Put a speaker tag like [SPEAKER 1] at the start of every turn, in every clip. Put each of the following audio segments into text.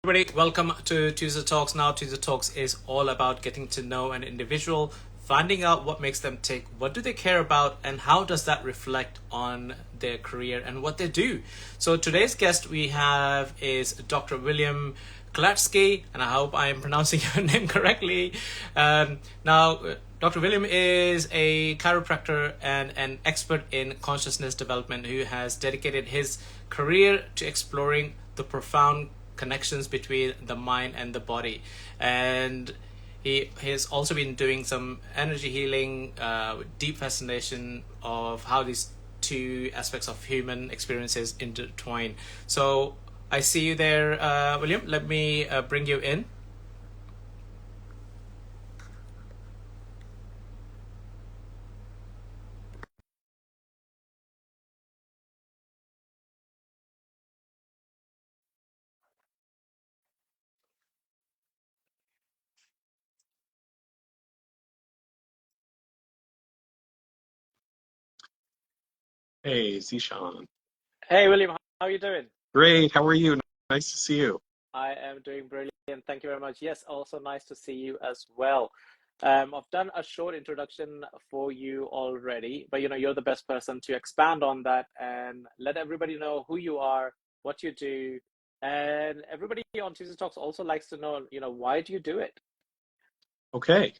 [SPEAKER 1] Everybody, welcome to Tuesday Talks. Now, Tuesday Talks is all about getting to know an individual, finding out what makes them tick, what do they care about, and how does that reflect on their career and what they do. So today's guest we have is Dr. William Klatsky, and I hope I am pronouncing your name correctly. Now, Dr. William is a chiropractor and an expert in consciousness development who has dedicated his career to exploring the profound connections between the mind and the body, and he has also been doing some energy healing, deep fascination of how these two aspects of human experiences intertwine. So I see you there, William. Let me bring you in.
[SPEAKER 2] Hey, Zishan.
[SPEAKER 1] Hey, William, how are you doing?
[SPEAKER 2] Great. How are you? Nice to see you.
[SPEAKER 1] I am doing brilliant. Thank you very much. Yes, also nice to see you as well. I've done a short introduction for you already, but you're the best person to expand on that and let everybody know who you are, what you do, and everybody on Tuesday Talks also likes to know, why do you do it?
[SPEAKER 2] Okay.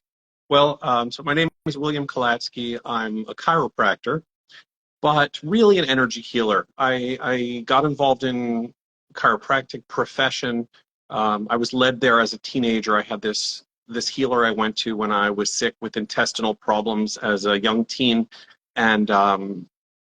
[SPEAKER 2] Well, so my name is William Kalatsky. I'm a chiropractor, but really an energy healer. I got involved in chiropractic profession. I was led there as a teenager. I had this healer I went to when I was sick with intestinal problems as a young teen, and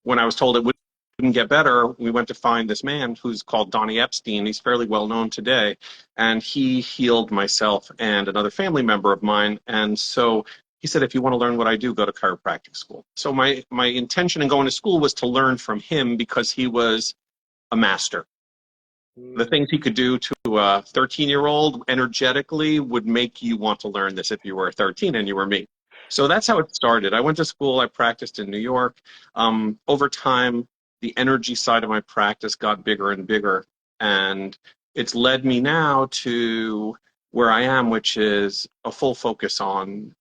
[SPEAKER 2] when I was told it wouldn't get better, we went to find this man who's called Donnie Epstein. He's fairly well known today, and he healed myself and another family member of mine. And so he said, if you want to learn what I do, go to chiropractic school. So my intention in going to school was to learn from him because he was a master. The
[SPEAKER 1] Mm,
[SPEAKER 2] things he could do to a 13-year-old energetically would make you want to learn this if you were 13 and you were me. So that's how it started. I went to school. I practiced in New York. Over time, the energy side of my practice got bigger and bigger. And it's led me now to where I am, which is a full focus on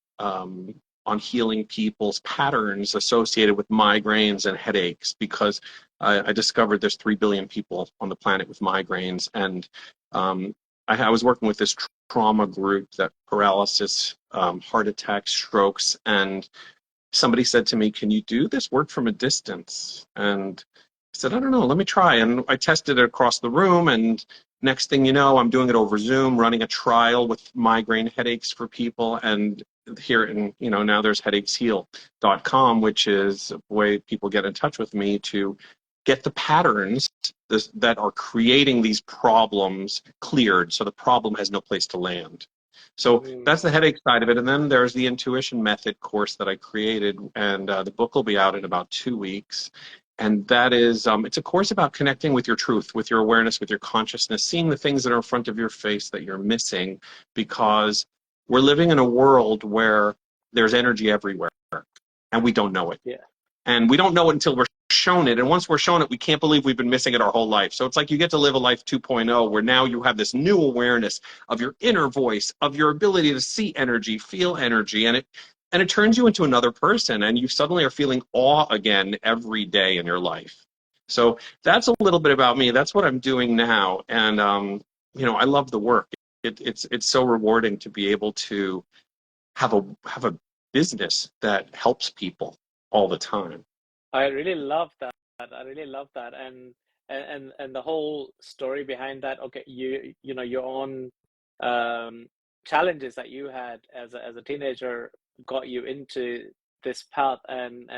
[SPEAKER 2] healing people's patterns associated with migraines and headaches, because I discovered there's 3 billion people on the planet with migraines. And I was working with this trauma group, that paralysis, heart attacks, strokes, and somebody said to me, can you do this work from a distance? And I said, I don't know, let me try. And I tested it across the room, and next thing you know, I'm doing it over Zoom, running a trial with migraine headaches for people. And here in, now there's headachesheal.com, which is a way people get in touch with me to get the patterns that are creating these problems cleared, so the problem has no place to land. So
[SPEAKER 1] mm.
[SPEAKER 2] that's the headache side of it. And then there's the intuition method course that I created, and the book will be out in about 2 weeks. And that is, it's a course about connecting with your truth, with your awareness, with your consciousness, seeing the things that are in front of your face that you're missing, because we're living in a world where there's energy everywhere and we don't know it.
[SPEAKER 1] Yeah.
[SPEAKER 2] And we don't know it until we're shown it. And once we're shown it, we can't believe we've been missing it our whole life. So it's like you get to live a life 2.0, where now you have this new awareness of your inner voice, of your ability to see energy, feel energy, and it turns you into another person, and you suddenly are feeling awe again every day in your life. So that's a little bit about me. That's what I'm doing now. And I love the work. It's so rewarding to be able to have a business that helps people all the time.
[SPEAKER 1] I really love that. I really love that. And the whole story behind that. Okay, your own um, challenges that you had as a teenager got you into this path, and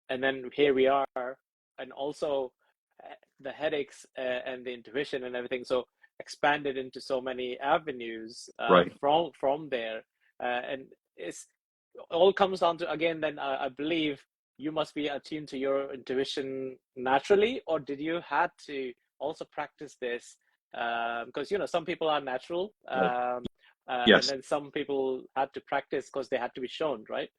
[SPEAKER 1] then here we are, and also the headaches and the intuition and everything. So expanded into so many avenues
[SPEAKER 2] Right.
[SPEAKER 1] from there, and it's all comes down to, again, then I believe you must be attuned to your intuition naturally, or did you had to also practice this? Because some people are natural,
[SPEAKER 2] Right.
[SPEAKER 1] and
[SPEAKER 2] Yes.
[SPEAKER 1] then some people had to practice because they had to be shown, right?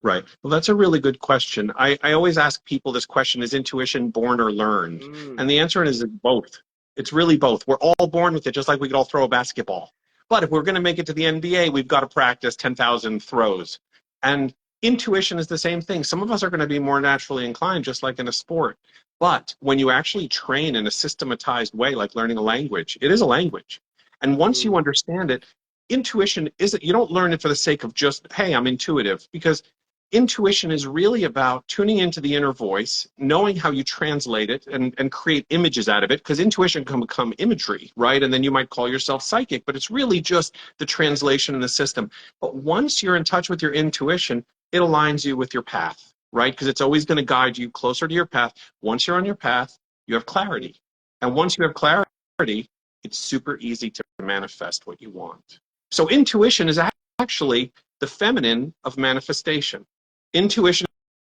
[SPEAKER 2] Right. Well, that's a really good question. I always ask people this question: is intuition born or learned?
[SPEAKER 1] Mm,
[SPEAKER 2] And the answer is both. It's really both. We're all born with it, just like we could all throw a basketball. But if we're going to make it to the NBA, we've got to practice 10,000 throws. And intuition is the same thing. Some of us are going to be more naturally inclined, just like in a sport. But when you actually train in a systematized way, like learning a language, it is a language. And once you understand it, intuition isn't, you don't learn it for the sake of just, hey, I'm intuitive, because intuition is really about tuning into the inner voice, knowing how you translate it and create images out of it, because intuition can become imagery, right? And then you might call yourself psychic, but it's really just the translation in the system. But once you're in touch with your intuition, it aligns you with your path, right? Because it's always going to guide you closer to your path. Once you're on your path, you have clarity. And once you have clarity, it's super easy to manifest what you want. So intuition is actually the feminine of manifestation. Intuition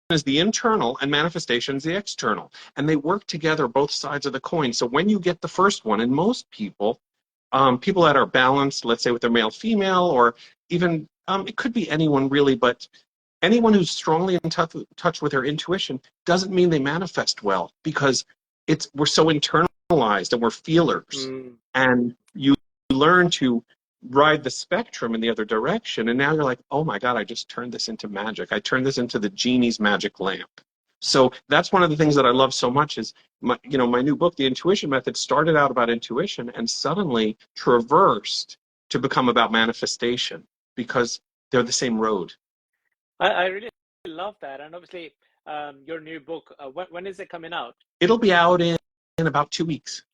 [SPEAKER 2] is the internal and manifestation is the external. And they work together, both sides of the coin. So when you get the first one, and most people, people that are balanced, let's say with their male, female, or even, it could be anyone really, but anyone who's strongly in touch with their intuition doesn't mean they manifest well, because we're so internalized and we're feelers. And you learn to ride the spectrum in the other direction, and now you're like, oh my god, I just turned this into magic. I turned this into the genie's magic lamp. So that's one of the things that I love so much is my new book, The Intuition Method, started out about intuition and suddenly traversed to become about manifestation, because they're the same road.
[SPEAKER 1] I really love that. And obviously, your new book, when is it coming out?
[SPEAKER 2] It'll be out in about 2 weeks.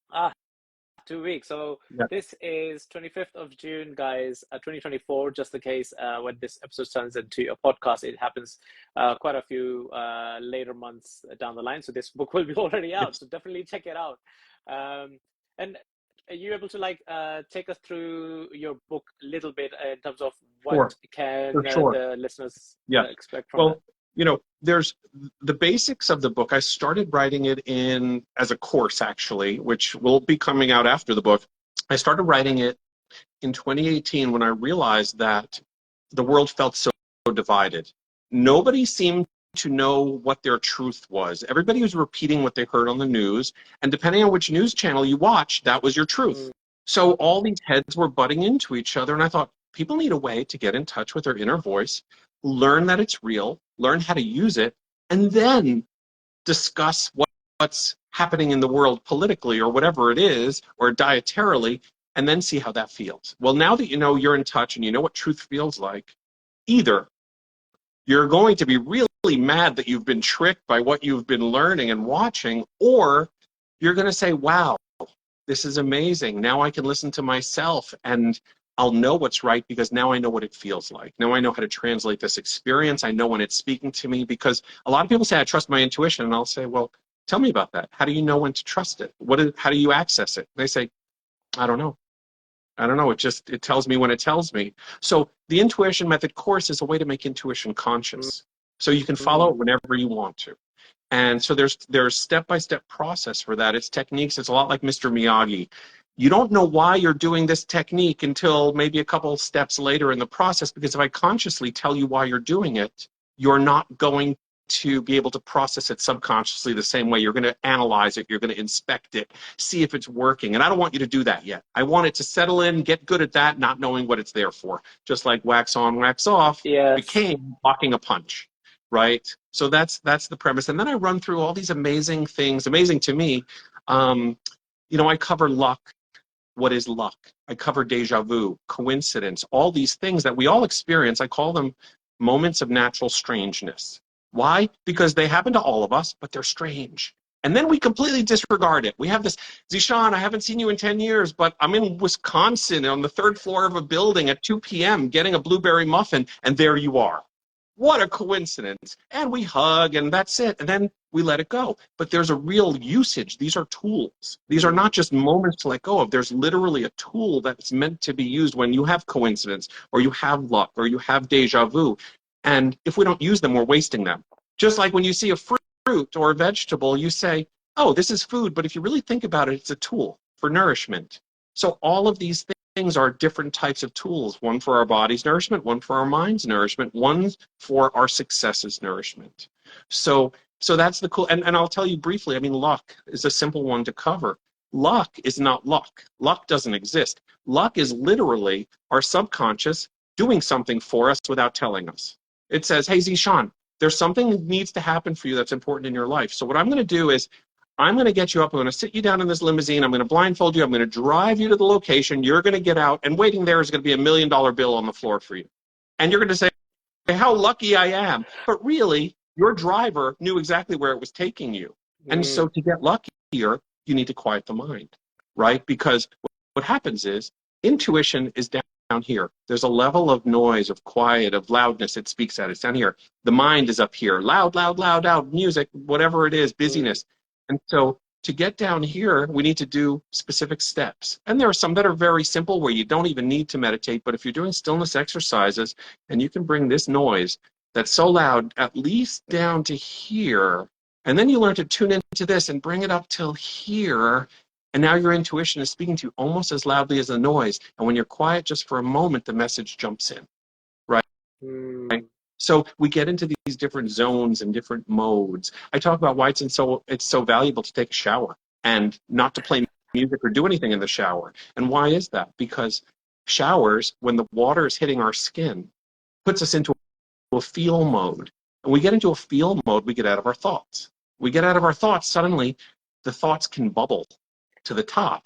[SPEAKER 1] 2 weeks. So
[SPEAKER 2] Yeah.
[SPEAKER 1] this is 25th of June, guys, 2024, just in case when this episode turns into a podcast, it happens quite a few later months down the line. So this book will be already out.
[SPEAKER 2] Yes.
[SPEAKER 1] So definitely check it out. And are you able to take us through your book a little bit in terms of what can the listeners expect from it?
[SPEAKER 2] There's the basics of the book. I started writing it as a course, actually, which will be coming out after the book. I started writing it in 2018 when I realized that the world felt so divided. Nobody seemed to know what their truth was. Everybody was repeating what they heard on the news, and depending on which news channel you watched, that was your truth. So all these heads were butting into each other, and I thought, people need a way to get in touch with their inner voice, learn that it's real, learn how to use it, and then discuss what's happening in the world politically or whatever it is, or dietarily, and then see how that feels. Well, now that you know you're in touch and you know what truth feels like, either you're going to be really mad that you've been tricked by what you've been learning and watching, or you're going to say, wow, this is amazing. Now I can listen to myself and I'll know what's right, because now I know what it feels like. Now I know how to translate this experience. I know when it's speaking to me, because a lot of people say, I trust my intuition. And I'll say, well, tell me about that. How do you know when to trust it? How do you access it? They say, I don't know. I don't know. It tells me when it tells me. So the Intuition Method course is a way to make intuition conscious. So you can follow it whenever you want to. And so there's step-by-step process for that. It's techniques. It's a lot like Mr. Miyagi. You don't know why you're doing this technique until maybe a couple steps later in the process, because if I consciously tell you why you're doing it, you're not going to be able to process it subconsciously the same way. You're going to analyze it. You're going to inspect it, see if it's working. And I don't want you to do that yet. I want it to settle in, get good at that, not knowing what it's there for. Just like wax on, wax off became blocking a punch. Right? So that's the premise. And then I run through all these amazing things, amazing to me. I cover luck. What is luck? I cover deja vu, coincidence, all these things that we all experience. I call them moments of natural strangeness. Why? Because they happen to all of us, but they're strange. And then we completely disregard it. We have this, Zishan, I haven't seen you in 10 years, but I'm in Wisconsin on the 3rd floor of a building at 2 p.m. getting a blueberry muffin, and there you are. What a coincidence. And we hug, and that's it. And then we let it go. But there's a real usage. These are tools. These are not just moments to let go of. There's literally a tool that's meant to be used when you have coincidence, or you have luck, or you have deja vu. And if we don't use them, we're wasting them. Just like when you see a fruit or a vegetable, you say, oh, this is food. But if you really think about it, it's a tool for nourishment. So all of these things are different types of tools, one for our body's nourishment, one for our mind's nourishment, one for our success's nourishment. So that's the cool, and I'll tell you briefly, I mean, luck is a simple one to cover. Luck is not luck. Luck doesn't exist. Luck is literally our subconscious doing something for us without telling us. It says, hey, Zishan, there's something that needs to happen for you that's important in your life. So what I'm going to do is I'm going to get you up. I'm going to sit you down in this limousine. I'm going to blindfold you. I'm going to drive you to the location. You're going to get out, and waiting there is going to be $1 million bill on the floor for you. And you're going to say, how lucky I am. But really, your driver knew exactly where it was taking you. And so to get luckier, you need to quiet the mind, right? Because what happens is intuition is down here. There's a level of noise, of quiet, of loudness it speaks at. It's down here. The mind is up here. Loud, loud, loud, loud, music, whatever it is, busyness. And so to get down here, we need to do specific steps. And there are some that are very simple where you don't even need to meditate. But if you're doing stillness exercises and you can bring this noise that's so loud, at least down to here, and then you learn to tune into this and bring it up till here, and now your intuition is speaking to you almost as loudly as the noise. And when you're quiet just for a moment, the message jumps in, right? So we get into these different zones and different modes. I talk about why it's so valuable to take a shower and not to play music or do anything in the shower. And why is that? Because showers, when the water is hitting our skin, puts us into a feel mode. And we get into a feel mode, we get out of our thoughts. We get out of our thoughts, suddenly the thoughts can bubble to the top.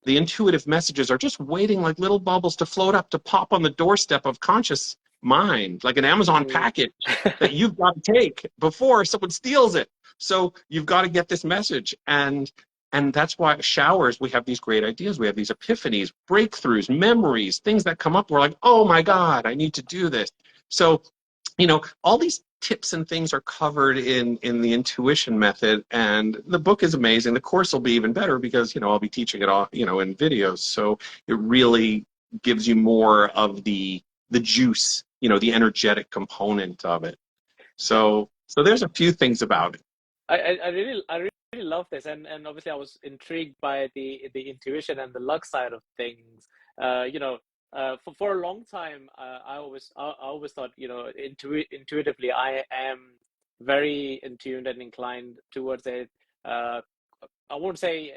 [SPEAKER 2] The intuitive messages are just waiting like little bubbles to float up, to pop on the doorstep of conscious mind, like an Amazon package that you've got to take before someone steals it. So you've got to get this message. And that's why showers, we have these great ideas. We have these epiphanies, breakthroughs, memories, things that come up. We're like, oh my God, I need to do this. So, all these tips and things are covered in the intuition method, and the book is amazing. The course will be even better because I'll be teaching it all in videos, so it really gives you more of the juice, the energetic component of it. So there's a few things about it.
[SPEAKER 3] I really love this, and obviously I was intrigued by the intuition and the luck side of things. For a long time, I always thought, intuitively, I am very in tuned and inclined towards it. I won't say,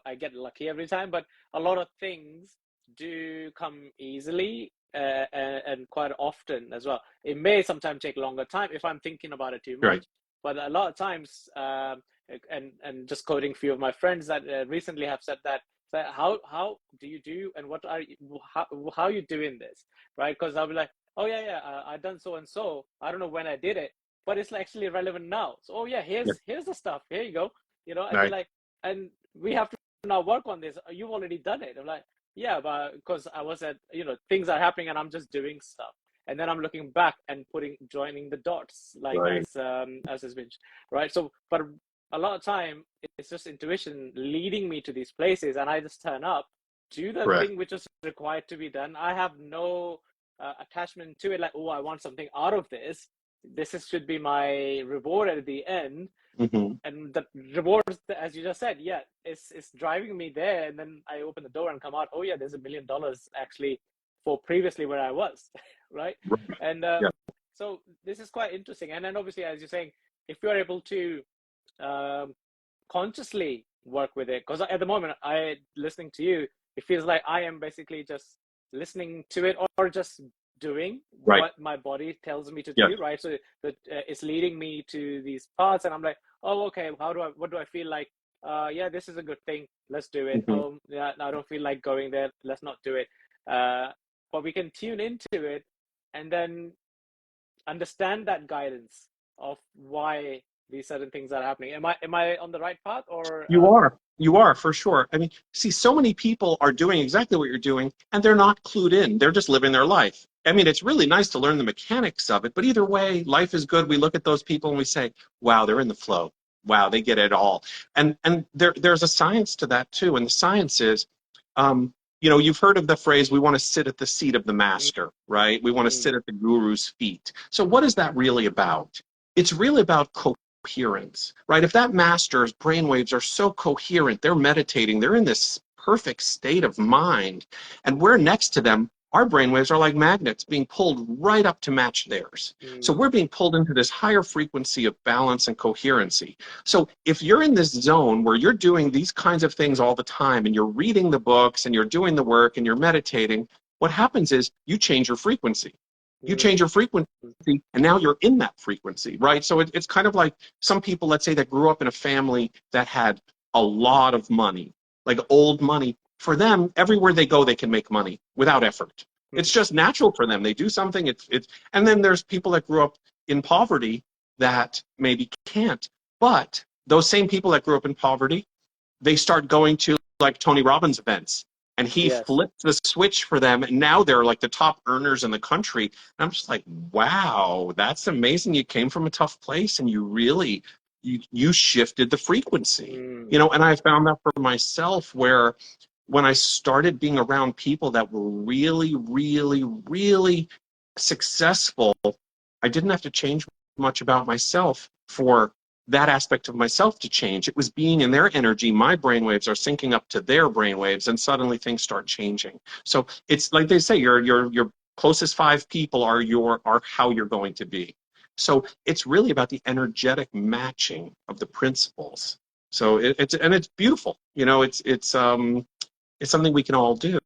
[SPEAKER 3] I get lucky every time, but a lot of things do come easily, and quite often as well. It may sometimes take longer time if I'm thinking about it too much,
[SPEAKER 2] Right.
[SPEAKER 3] but a lot of times, and just quoting a few of my friends that recently have said that, so how do you do, and how are you doing this, right? Because I'll be like, oh yeah, I done so and so. I don't know when I did it, but it's actually relevant now. So oh yeah, here's the stuff. Here you go. I'd be
[SPEAKER 2] Right.
[SPEAKER 3] like, and we have to now work on this. You've already done it. I'm like, yeah, but because I was at, things are happening and I'm just doing stuff, and then I'm looking back and joining the dots, like
[SPEAKER 2] Right.
[SPEAKER 3] as has been, right? So, but a lot of time it's just intuition leading me to these places, and I just turn up, do the
[SPEAKER 2] Correct.
[SPEAKER 3] thing which is required to be done. I have no attachment to it, like, oh, I want something out of this. Should be my reward at the end.
[SPEAKER 2] Mm-hmm.
[SPEAKER 3] And the rewards, as you just said, yeah, it's driving me there, and then I open the door and come out, oh yeah, there's $1 million actually for previously where I was, right?
[SPEAKER 2] Right.
[SPEAKER 3] And
[SPEAKER 2] Yeah.
[SPEAKER 3] so this is quite interesting. And then obviously, as you're saying, if you're able to consciously work with it, because at the moment, listening to you, it feels like I am basically just listening to it, or just doing
[SPEAKER 2] Right.
[SPEAKER 3] what my body tells me to
[SPEAKER 2] Yes.
[SPEAKER 3] do, right? So that it's leading me to these paths, and I'm like, oh, okay, what do I feel like? Yeah, this is a good thing. Let's do it.
[SPEAKER 2] Mm-hmm.
[SPEAKER 3] Oh, yeah, I don't feel like going there. Let's not do it. But we can tune into it and then understand that guidance of why these certain things are happening. Am I on the right path, or
[SPEAKER 2] You are for sure. I mean, see, so many people are doing exactly what you're doing, and they're not clued in. They're just living their life. I mean, it's really nice to learn the mechanics of it, but either way, life is good. We look at those people and we say, wow, they're in the flow. Wow, they get it all. And there's a science to that too. And the science is, you've heard of the phrase, we want to sit at the seat of the master, right? We want to sit at the guru's feet. So what is that really about? It's really about coherence, right? If that master's brainwaves are so coherent, they're meditating, they're in this perfect state of mind, and we're next to them, our brainwaves are like magnets being pulled right up to match theirs. So we're being pulled into this higher frequency of balance and coherency. So if you're in this zone where you're doing these kinds of things all the time and you're reading the books and you're doing the work and you're meditating, what happens is you change your frequency. You change your frequency and now you're in that frequency, right? So it's kind of like some people, let's say, that grew up in a family that had a lot of money, like old money. For them, everywhere they go, they can make money without effort. It's just natural for them. They do something. And then there's people that grew up in poverty that maybe can't. But those same people that grew up in poverty, they start going to like Tony Robbins events, and he flipped the switch for them, and now they're like the top earners in the country. And I'm just like, wow, that's amazing. You came from a tough place and you really you shifted the frequency. And I found that for myself, where when I started being around people that were really, really, really successful, I didn't have to change much about myself for that aspect of myself to change. It was being in their energy. My brainwaves are syncing up to their brainwaves, and suddenly things start changing. So it's like they say, your closest 5 people are how you're going to be. So it's really about the energetic matching of the principles. So it's beautiful. It's something we can all do.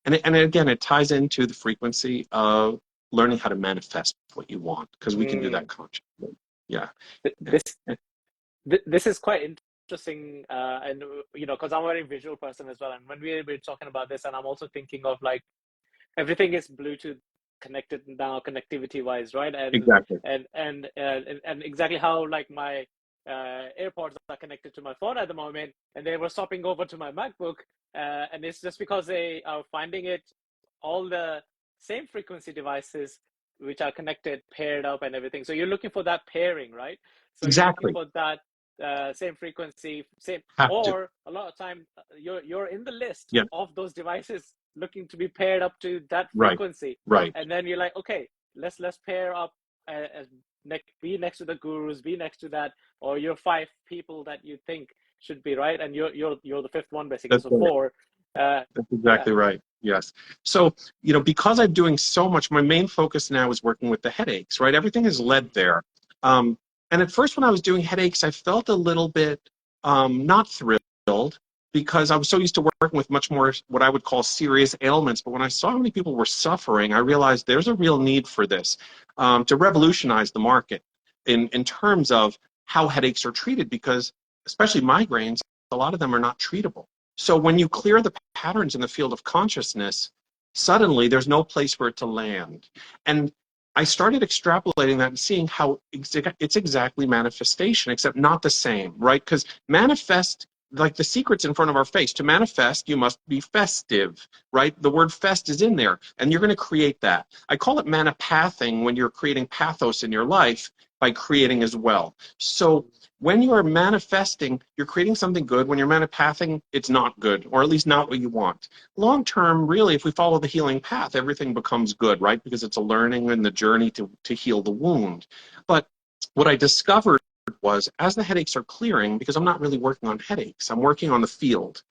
[SPEAKER 2] And again, it ties into the frequency of learning how to manifest what you want, because we can do that consciously. Yeah.
[SPEAKER 3] This this is quite interesting, and because I'm a very visual person as well. And when we're talking about this, and I'm also thinking of like everything is Bluetooth connected now, connectivity wise, right? And
[SPEAKER 2] exactly.
[SPEAKER 3] And exactly how like my AirPods are connected to my phone at the moment, and they were swapping over to my MacBook, and it's just because they are finding it all the same frequency devices which are connected, paired up, and everything. So you're looking for that pairing, right? So you're looking
[SPEAKER 2] Exactly.
[SPEAKER 3] for that same frequency, same,
[SPEAKER 2] Have to.
[SPEAKER 3] or a lot of time you're in the list
[SPEAKER 2] Yeah.
[SPEAKER 3] of those devices looking to be paired up to that
[SPEAKER 2] Right.
[SPEAKER 3] frequency,
[SPEAKER 2] Right.
[SPEAKER 3] and then you're like, okay, let's pair up, be next to the gurus, be next to that, or your 5 people that you think should be right, and you're the 5th one basically.
[SPEAKER 2] That's
[SPEAKER 3] So
[SPEAKER 2] right.
[SPEAKER 3] 4.
[SPEAKER 2] That's exactly right. Yes. So, because I'm doing so much, my main focus now is working with the headaches, right? Everything is led there. And at first, when I was doing headaches, I felt a little bit not thrilled, because I was so used to working with much more what I would call serious ailments. But when I saw how many people were suffering, I realized there's a real need for this, to revolutionize the market in terms of how headaches are treated, because especially migraines, a lot of them are not treatable. So when you clear the patterns in the field of consciousness, suddenly there's no place for it to land. And I started extrapolating that and seeing how it's exactly manifestation, except not the same, right? Because manifest, like the secret's in front of our face. To manifest, you must be festive, right? The word fest is in there, and you're going to create that. I call it manipathing when you're creating pathos in your life by creating as well. So when you are manifesting, you're creating something good. When you're manipathing, it's not good, or at least not what you want. Long term, really, if we follow the healing path, everything becomes good, right? Because it's a learning and the journey to heal the wound. But what I discovered was, as the headaches are clearing, because I'm not really working on headaches, I'm working on the field.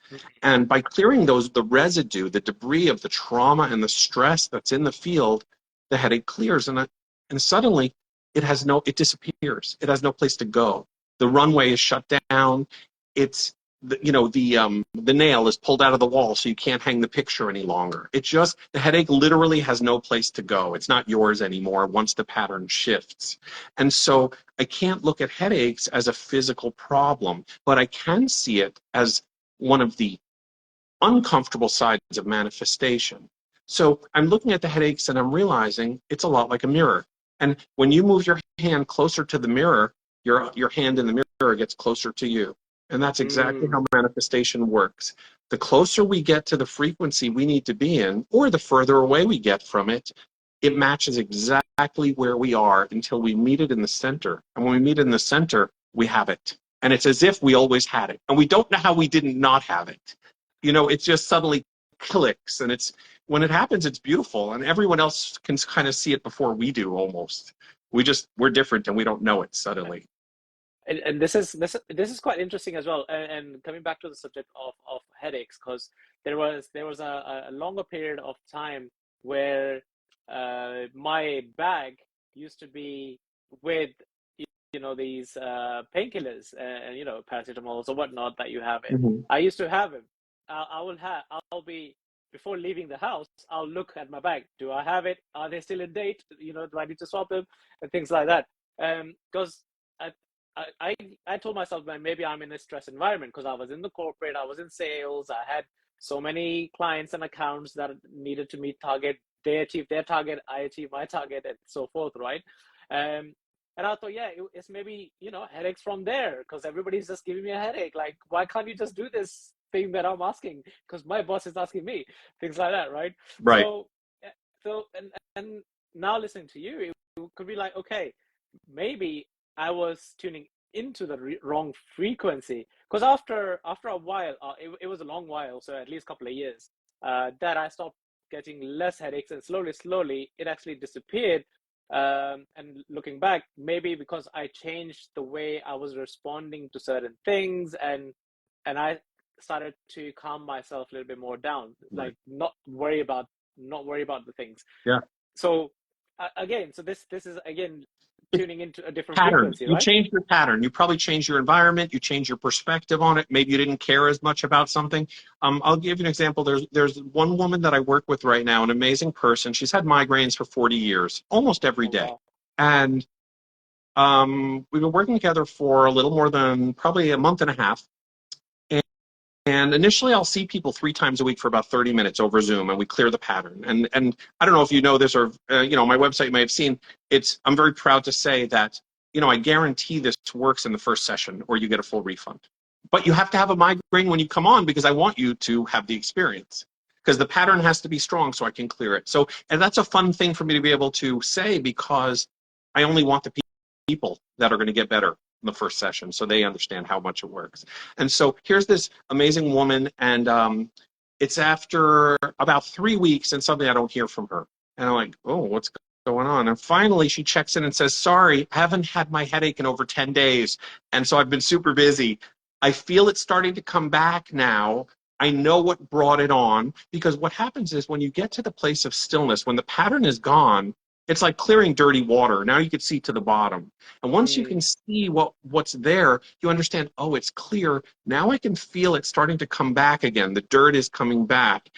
[SPEAKER 2] And by clearing the residue, the debris of the trauma and the stress that's in the field, the headache clears. And suddenly it disappears. It has no place to go. The runway is shut down. It's the nail is pulled out of the wall, so you can't hang the picture any longer. The headache literally has no place to go. It's not yours anymore once the pattern shifts. And so I can't look at headaches as a physical problem, but I can see it as one of the uncomfortable sides of manifestation. So I'm looking at the headaches and I'm realizing it's a lot like a mirror. And when you move your hand closer to the mirror, your hand in the mirror gets closer to you. And that's exactly how manifestation works. The closer we get to the frequency we need to be in, or the further away we get from it, it matches exactly where we are until we meet it in the center. And when we meet it in the center, we have it. And it's as if we always had it. And we don't know how we didn't not have it. It just suddenly clicks. And when it happens, it's beautiful. And everyone else can kind of see it before we do almost. We're different and we don't know it suddenly.
[SPEAKER 3] And this is quite interesting as well. And coming back to the subject of headaches, because there was a longer period of time where my bag used to be with these painkillers and paracetamols or whatnot that you have it.
[SPEAKER 2] Mhm.
[SPEAKER 3] I used to have them. I'll be before leaving the house. I'll look at my bag. Do I have it? Are they still in date? Do I need to swap them and things like that? Because I, I told myself that maybe I'm in a stress environment because I was in the corporate, I was in sales, I had so many clients and accounts that needed to meet target. They achieved their target, I achieved my target, and so forth, right? And I thought, yeah, it's maybe, headaches from there because everybody's just giving me a headache. Like, why can't you just do this thing that I'm asking? Because my boss is asking me, things like that, right?
[SPEAKER 2] Right.
[SPEAKER 3] And now listening to you, it could be like, okay, maybe I was tuning into the wrong frequency. Because after a while, it was a long while, so at least a couple of years, that I stopped getting less headaches, and slowly, it actually disappeared. And looking back, maybe because I changed the way I was responding to certain things, and I started to calm myself a little bit more down,
[SPEAKER 2] Right.
[SPEAKER 3] like not worry about the things.
[SPEAKER 2] Yeah.
[SPEAKER 3] So again, so this is again tuning into a different
[SPEAKER 2] Pattern.
[SPEAKER 3] frequency,
[SPEAKER 2] You
[SPEAKER 3] right?
[SPEAKER 2] change your pattern. You probably change your environment. You change your perspective on it. Maybe you didn't care as much about something. I'll give you an example. There's one woman that I work with right now, an amazing person. She's had migraines for 40 years, almost every
[SPEAKER 3] Oh
[SPEAKER 2] day.
[SPEAKER 3] wow.
[SPEAKER 2] And we've been working together for a little more than probably a month and a half. And initially, I'll see people 3 times a week for about 30 minutes over Zoom, and we clear the pattern. And I don't know if you know this or my website you may have seen. I'm very proud to say that I guarantee this works in the first session, or you get a full refund. But you have to have a migraine when you come on because I want you to have the experience. Because the pattern has to be strong so I can clear it. And that's a fun thing for me to be able to say because I only want the people that are going to get better in the first session so they understand how much it works. And so here's this amazing woman, and it's after about 3 weeks and suddenly I don't hear from her. And I'm like, oh, what's going on? And finally she checks in and says, sorry, I haven't had my headache in over 10 days. And so I've been super busy. I feel it's starting to come back now. I know what brought it on, because what happens is when you get to the place of stillness, when the pattern is gone, it's like clearing dirty water. Now you can see to the bottom. And once you can see what's there, you understand, oh, it's clear. Now I can feel it starting to come back again. The dirt is coming back.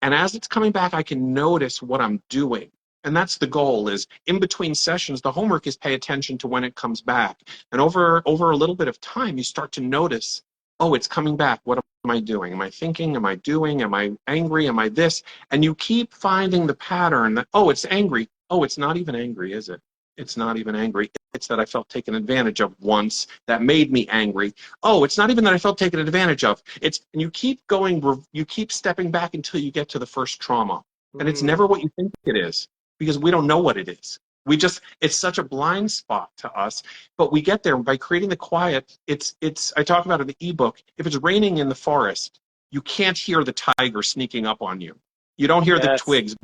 [SPEAKER 2] And as it's coming back, I can notice what I'm doing. And that's the goal, is in between sessions, the homework is pay attention to when it comes back. And over a little bit of time, you start to notice, oh, it's coming back. What am I doing? Am I thinking? Am I doing? Am I angry? Am I this? And you keep finding the pattern that, oh, it's angry. Oh, it's not even angry, is it? It's not even angry. It's that I felt taken advantage of once that made me angry. Oh, it's not even that I felt taken advantage of. And you keep going, you keep stepping back until you get to the first trauma. And it's never what you think it is, because we don't know what it is. It's such a blind spot to us, but we get there by creating the quiet. I talk about it in the ebook. If it's raining in the forest, you can't hear the tiger sneaking up on you. You don't hear the
[SPEAKER 3] Yes.
[SPEAKER 2] twigs.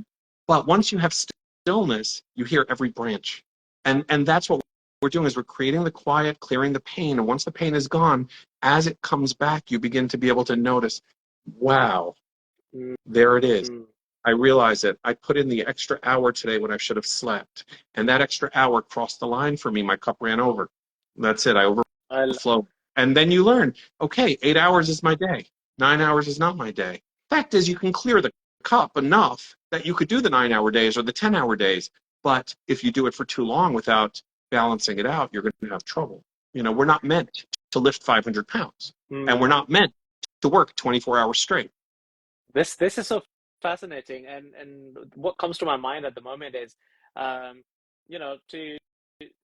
[SPEAKER 2] But once you have stillness, you hear every branch. And that's what we're doing, is we're creating the quiet, clearing the pain. And once the pain is gone, as it comes back, you begin to be able to notice, wow, there it is.
[SPEAKER 3] Mm.
[SPEAKER 2] I realize it. I put in the extra hour today when I should have slept. And that extra hour crossed the line for me. My cup ran over. That's it. I
[SPEAKER 3] I
[SPEAKER 2] overflow. And then you learn, okay, 8 hours is my day. 9 hours is not my day. Fact is, you can clear the cup enough that you could do the 9-hour days or the 10-hour days. But if you do it for too long without balancing it out, you're going to have trouble. We're not meant to lift 500 pounds. And we're not meant to work 24 hours straight.
[SPEAKER 3] This is so fascinating, and what comes to my mind at the moment is,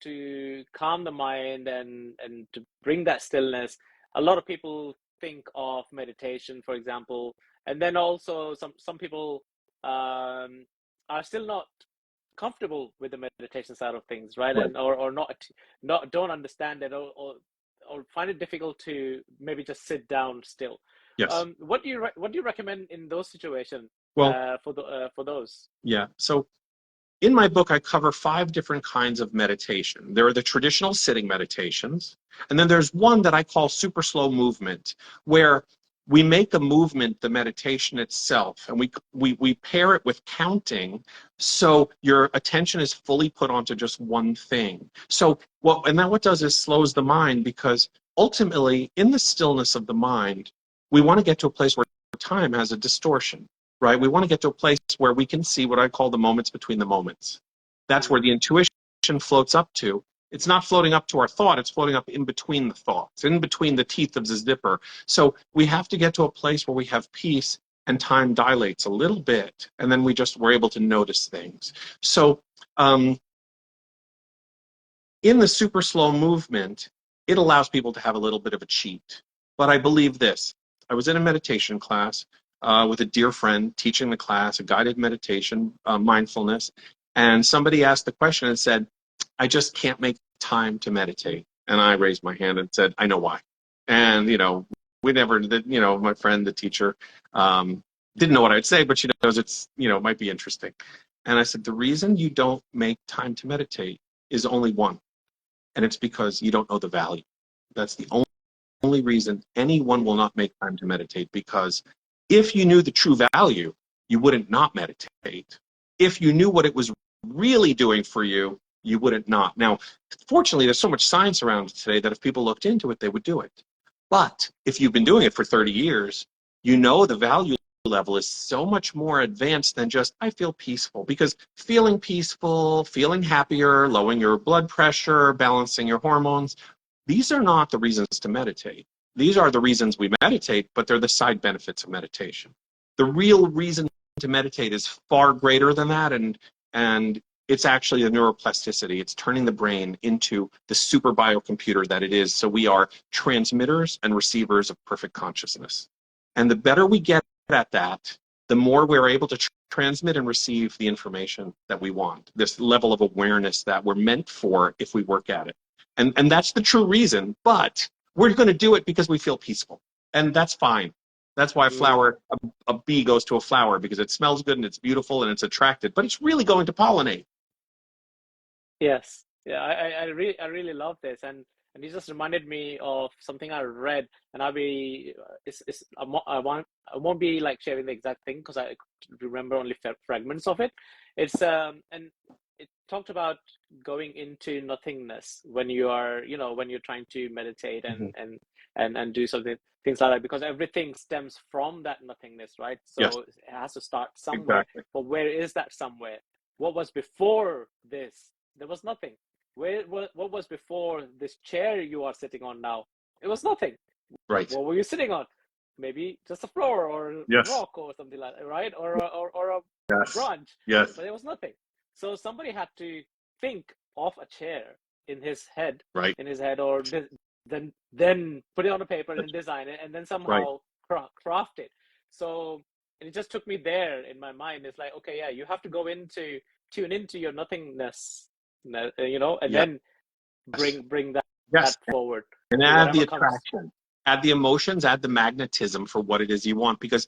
[SPEAKER 3] to calm the mind and to bring that stillness. A lot of people think of meditation, for example, and then also some people are still not comfortable with the meditation side of things, right?
[SPEAKER 2] Right.
[SPEAKER 3] And or not don't understand it, or find it difficult to maybe just sit down still.
[SPEAKER 2] Yes.
[SPEAKER 3] What do you recommend in those situations,
[SPEAKER 2] Well,
[SPEAKER 3] for those?
[SPEAKER 2] yeah. So in my book, I cover 5 different kinds of meditation. There are the traditional sitting meditations, and then there's one that I call super slow movement, where we make a movement the meditation itself, and we pair it with counting, so your attention is fully put onto just one thing. So and then what does is slows the mind, because ultimately in the stillness of the mind, we want to get to a place where time has a distortion, right? We want to get to a place where we can see what I call the moments between the moments. That's where the intuition floats up to. It's not floating up to our thought, it's floating up in between the thoughts, in between the teeth of the zipper. So we have to get to a place where we have peace and time dilates a little bit, and then we're able to notice things. So in the super slow movement, it allows people to have a little bit of a cheat. But I believe this. I was in a meditation class with a dear friend teaching the class, a guided meditation, mindfulness, and somebody asked the question and said, I just can't make time to meditate. And I raised my hand and said, I know why. And, we never did, my friend, the teacher, didn't know what I'd say, but she knows it's, it might be interesting. And I said, the reason you don't make time to meditate is only one. And it's because you don't know the value. That's the only reason anyone will not make time to meditate, because if you knew the true value, you wouldn't not meditate. If you knew what it was really doing for you, you wouldn't not. Now, fortunately, there's so much science around today that if people looked into it, they would do it. But if you've been doing it for 30 years, you know the value level is so much more advanced than just, I feel peaceful. Because feeling peaceful, feeling happier, lowering your blood pressure, balancing your hormones, these are not the reasons to meditate. These are the reasons we meditate, but they're the side benefits of meditation. The real reason to meditate is far greater than that, and it's actually the neuroplasticity. It's turning the brain into the super biocomputer that it is. So we are transmitters and receivers of perfect consciousness. And the better we get at that, the more we're able to transmit and receive the information that we want, this level of awareness that we're meant for if we work at it. And that's the true reason, but we're going to do it because we feel peaceful. And that's fine. That's why a bee goes to a flower, because it smells good and it's beautiful and it's attracted, but it's really going to pollinate.
[SPEAKER 3] Yes. Yeah, I really love this, and it just reminded me of something I read, and I won't be like sharing the exact thing because I remember only fragments of it. It's and it talked about going into nothingness when you are, when you're trying to meditate and do something, things like that, because everything stems from that nothingness, right? So
[SPEAKER 2] Yes,
[SPEAKER 3] it has to start somewhere.
[SPEAKER 2] exactly.
[SPEAKER 3] But where is that somewhere? What was before this? There was nothing. What was before this chair you are sitting on now? It was nothing.
[SPEAKER 2] Right.
[SPEAKER 3] What were you sitting on? Maybe just a floor or
[SPEAKER 2] Yes.
[SPEAKER 3] rock or something like that, right? Or a
[SPEAKER 2] Yes.
[SPEAKER 3] branch.
[SPEAKER 2] Yes.
[SPEAKER 3] But there was nothing. So somebody had to think of a chair in his head,
[SPEAKER 2] Right.
[SPEAKER 3] or then put it on a paper and design it, and then somehow craft it. So it just took me there in my mind. It's like, okay, yeah, you have to tune into your nothingness, and then bring that forward.
[SPEAKER 2] And
[SPEAKER 3] So
[SPEAKER 2] add the
[SPEAKER 3] whatever comes.
[SPEAKER 2] attraction, add the emotions, add the magnetism for what it is you want. Because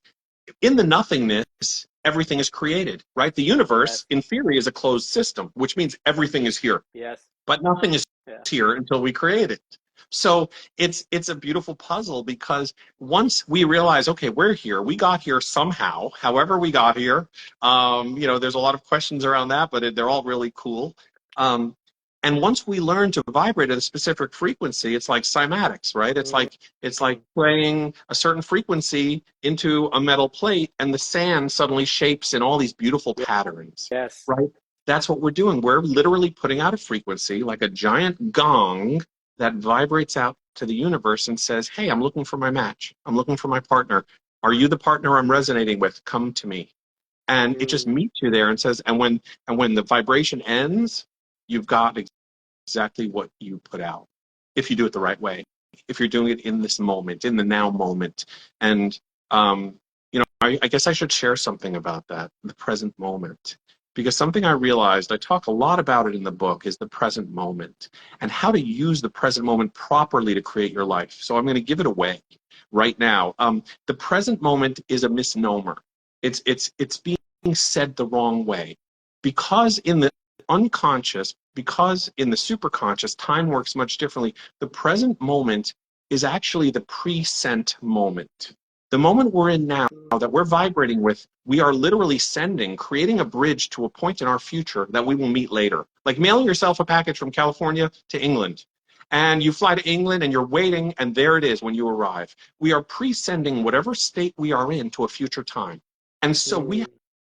[SPEAKER 2] in the nothingness, everything is created, right? The universe, in theory, is a closed system, which means everything is here.
[SPEAKER 3] Yes.
[SPEAKER 2] But nothing is here until we create it. So it's a beautiful puzzle, because once we realize, okay, we're here, we got here somehow, however we got here. There's a lot of questions around that, but they're all really cool. And once we learn to vibrate at a specific frequency, it's like cymatics, right? It's like playing a certain frequency into a metal plate, and the sand suddenly shapes in all these beautiful patterns.
[SPEAKER 3] Yes.
[SPEAKER 2] Right? That's what we're doing. We're literally putting out a frequency like a giant gong that vibrates out to the universe and says, hey, I'm looking for my match. I'm looking for my partner. Are you the partner I'm resonating with? Come to me. And it just meets you there and says, and when the vibration ends, you've got exactly what you put out, if you do it the right way, if you're doing it in this moment, in the now moment. And I guess I should share something about that, the present moment, because something I realized, I talk a lot about it in the book, is the present moment and how to use the present moment properly to create your life. So I'm going to give it away right now. The present moment is a misnomer. It's being said the wrong way, because in the unconscious, because in the superconscious, time works much differently. The present moment is actually the present moment. The moment we're in now, that we're vibrating with, we are literally creating a bridge to a point in our future that we will meet later. Like mailing yourself a package from California to England. And you fly to England and you're waiting, and there it is when you arrive. We are pre-sending whatever state we are in to a future time. And so we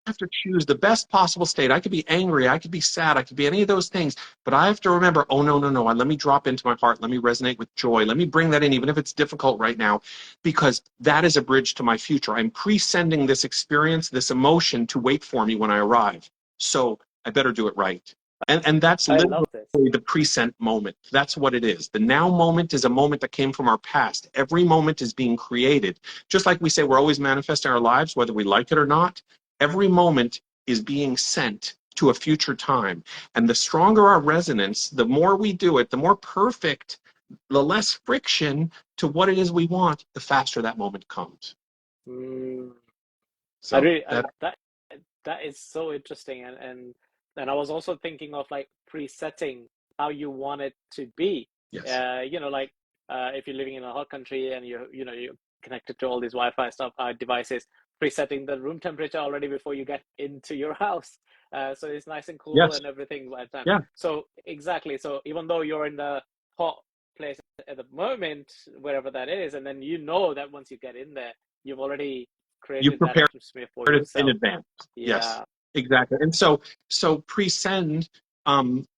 [SPEAKER 2] have to choose the best possible state. I could be angry, I could be sad, I could be any of those things, but I have to remember, oh, no, no, no, let me drop into my heart, let me resonate with joy, let me bring that in, even if it's difficult right now, because that is a bridge to my future. I'm pre-sending this experience, this emotion to wait for me when I arrive. So I better do it right. And that's
[SPEAKER 3] I
[SPEAKER 2] literally
[SPEAKER 3] love this.
[SPEAKER 2] the present moment. That's what it is. The now moment is a moment that came from our past. Every moment is being created. Just like we say, we're always manifesting our lives, whether we like it or not. Every moment is being sent to a future time. And the stronger our resonance, the more we do it, the more perfect, the less friction to what it is we want, the faster that moment comes.
[SPEAKER 3] Mm. I
[SPEAKER 2] So
[SPEAKER 3] really,
[SPEAKER 2] that,
[SPEAKER 3] that is so interesting, and I was also thinking of like presetting how you want it to be.
[SPEAKER 2] yes.
[SPEAKER 3] Like if you're living in a hot country and you're connected to all these Wi-Fi stuff devices, presetting the room temperature already before you get into your house, so it's nice and cool
[SPEAKER 2] Yes.
[SPEAKER 3] and everything by the time.
[SPEAKER 2] Yeah.
[SPEAKER 3] So exactly. So even though you're in the hot place at the moment, wherever that is, and then you know that once you get in there, you've already
[SPEAKER 2] You
[SPEAKER 3] created that
[SPEAKER 2] prepare
[SPEAKER 3] atmosphere for
[SPEAKER 2] it in
[SPEAKER 3] yourself.
[SPEAKER 2] advance. Yes,
[SPEAKER 3] Yeah.
[SPEAKER 2] exactly. And so pre-send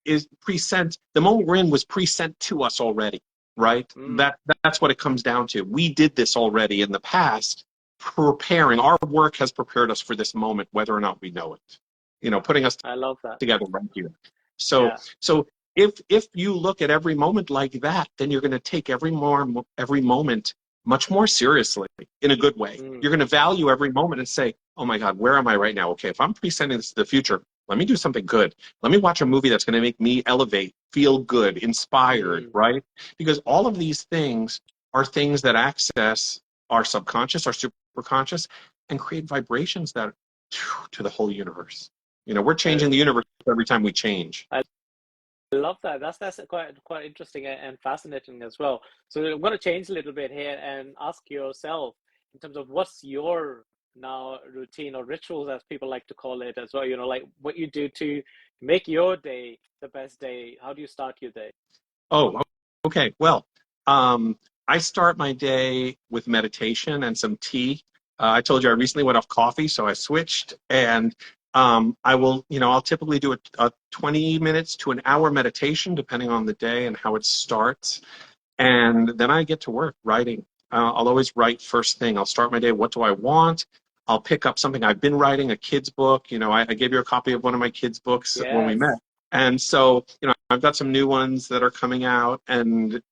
[SPEAKER 2] is pre-sent. The moment we're in was pre-sent to us already, right?
[SPEAKER 3] Mm,
[SPEAKER 2] That's what it comes down to. We did this already in the past, preparing. Our work has prepared us for this moment, whether or not we know it. Putting us
[SPEAKER 3] I love that.
[SPEAKER 2] together right here. So
[SPEAKER 3] Yeah.
[SPEAKER 2] so if you look at every moment like that, then you're going to take every moment much more seriously in a good way.
[SPEAKER 3] Mm,
[SPEAKER 2] You're going to value every moment and say, oh my God, where am I right now? Okay, if I'm presenting this to the future, let me do something good. Let me watch a movie that's going to make me elevate, feel good, inspired,
[SPEAKER 3] mm.
[SPEAKER 2] right? Because all of these things are things that access our subconscious, our superconscious, and create vibrations that to the whole universe. We're
[SPEAKER 3] I,
[SPEAKER 2] changing the universe every time we change.
[SPEAKER 3] I love that. That's quite interesting and fascinating as well. So I'm going to change a little bit here and ask yourself in terms of what's your now routine or rituals, as people like to call it as well. Like what you do to make your day the best day. How do you start your day?
[SPEAKER 2] Oh, okay. Well, I start my day with meditation and some tea. I told you I recently went off coffee, so I switched. And I'll typically do a 20 minutes to an hour meditation, depending on the day and how it starts. And then I get to work writing. I'll always write first thing. I'll start my day. What do I want? I'll pick up something I've been writing, a kid's book. I gave you a copy of one of my kids' books when we met.
[SPEAKER 3] Yes.
[SPEAKER 2] And so, I've got some new ones that are coming out and,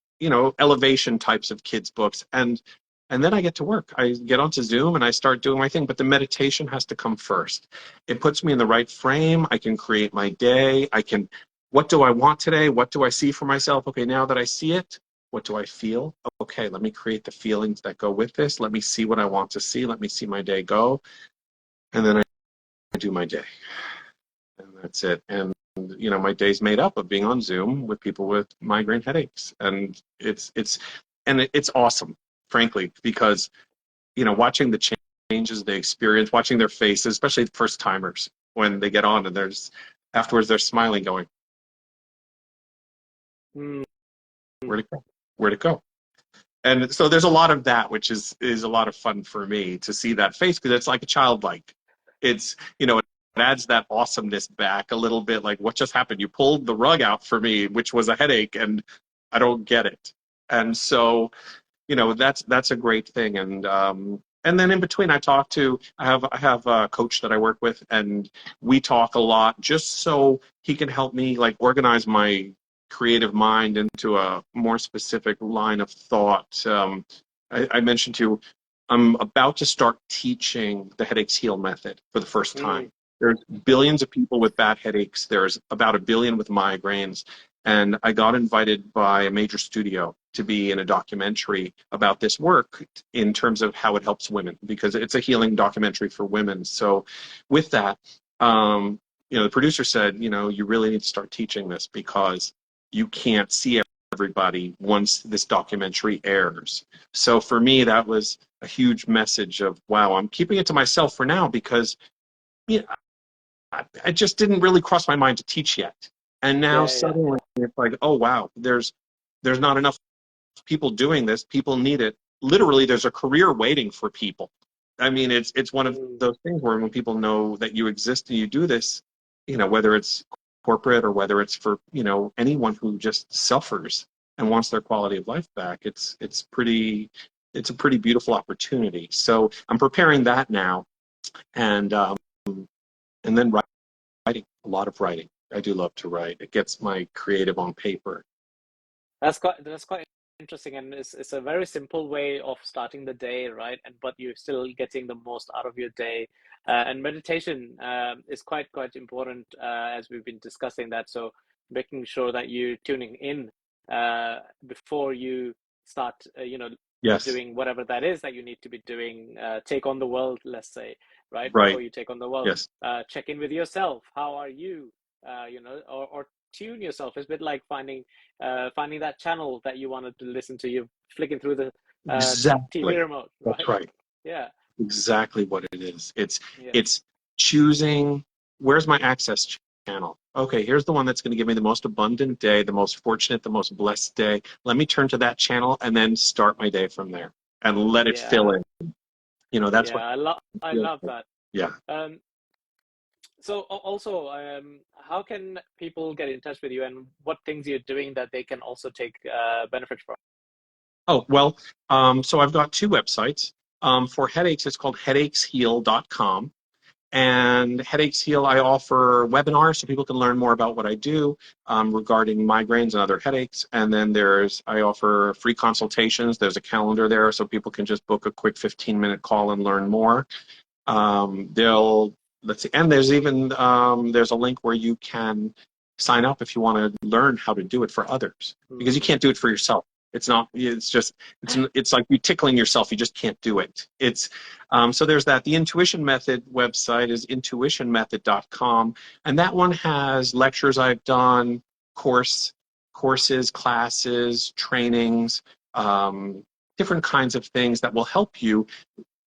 [SPEAKER 2] elevation types of kids' books. And then I get to work. I get onto Zoom and I start doing my thing, but the meditation has to come first. It puts me in the right frame. I can create my day. What do I want today? What do I see for myself? Okay, now that I see it, what do I feel? Okay, let me create the feelings that go with this. Let me see what I want to see. Let me see my day go. And then I do my day. And that's it. And my day's made up of being on Zoom with people with migraine headaches. And it's awesome, frankly, because watching the changes they experience, watching their faces, especially the first timers when they get on and afterwards they're smiling going,
[SPEAKER 3] Mm,
[SPEAKER 2] where'd it go? Where'd it go? And so there's a lot of that, which is a lot of fun for me to see that face, because it's like a childlike. It's, it adds that awesomeness back a little bit. Like, what just happened? You pulled the rug out for me, which was a headache, and I don't get it. And so, that's a great thing. And then in between, I have a coach that I work with, and we talk a lot just so he can help me like organize my creative mind into a more specific line of thought. I mentioned to you, I'm about to start teaching the Headaches Heal method for the first
[SPEAKER 3] mm.
[SPEAKER 2] time. There's billions of people with bad headaches. There's about 1 billion with migraines. And I got invited by a major studio to be in a documentary about this work in terms of how it helps women, because it's a healing documentary for women. So with that, the producer said, you really need to start teaching this because you can't see everybody once this documentary airs. So for me, that was a huge message of, wow, I'm keeping it to myself for now because you know, I just didn't really cross my mind to teach yet. And now suddenly it's like, oh, wow, there's not enough people doing this. People need it. Literally, there's a career waiting for people. I mean, it's one of those things where when people know that you exist and you do this, whether it's corporate or whether it's for, anyone who just suffers and wants their quality of life back, it's a pretty beautiful opportunity. So I'm preparing that now, and then writing, a lot of writing. I do love to write. It gets my creative on paper.
[SPEAKER 3] That's quite interesting, and it's a very simple way of starting the day, right? And but you're still getting the most out of your day. And meditation is quite important, as we've been discussing that. So making sure that you're tuning in before you start,
[SPEAKER 2] Yes.
[SPEAKER 3] doing whatever that is that you need to be doing. Take on the world, let's say, right?
[SPEAKER 2] Right.
[SPEAKER 3] Before you take on the world,
[SPEAKER 2] Yes.
[SPEAKER 3] check in with yourself. How are you? Or tune yourself. It's a bit like finding that channel that you wanted to listen to. You're flicking through the TV
[SPEAKER 2] Exactly.
[SPEAKER 3] remote,
[SPEAKER 2] That's
[SPEAKER 3] right?
[SPEAKER 2] right.
[SPEAKER 3] Yeah,
[SPEAKER 2] Exactly what it is.
[SPEAKER 3] yeah,
[SPEAKER 2] It's choosing, where's my access channel? Okay, here's the one that's going to give me the most abundant day, the most fortunate, the most blessed day. Let me turn to that channel and then start my day from there and let it fill
[SPEAKER 3] yeah,
[SPEAKER 2] in. That's what
[SPEAKER 3] yeah. I
[SPEAKER 2] feels
[SPEAKER 3] love
[SPEAKER 2] like.
[SPEAKER 3] that.
[SPEAKER 2] Yeah.
[SPEAKER 3] Um, so also, how can people get in touch with you, and what things you're doing that they can also take benefit from?
[SPEAKER 2] Oh, well, so I've got two websites. For headaches, it's called headachesheal.com. And Headaches Heal, I offer webinars so people can learn more about what I do regarding migraines and other headaches. And then I offer free consultations. There's a calendar there so people can just book a quick 15-minute call and learn more. Let's see, and there's a link where you can sign up if you want to learn how to do it for others, because you can't do it for yourself. It's like you tickling yourself. You just can't do it. So there's that. The Intuition Method website is intuitionmethod.com, and that one has lectures I've done, courses, classes, trainings, different kinds of things that will help you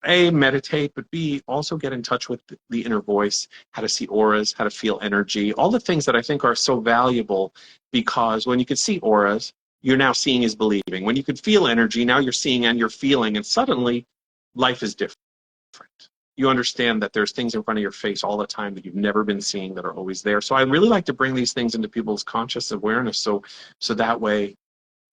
[SPEAKER 2] A, meditate, but B, also get in touch with the inner voice, how to see auras, how to feel energy, all the things that I think are so valuable, because when you can see auras, you're now seeing is believing. When you can feel energy, now you're seeing and you're feeling, and suddenly life is different. You understand that there's things in front of your face all the time that you've never been seeing that are always there. So I really like to bring these things into people's conscious awareness, so that way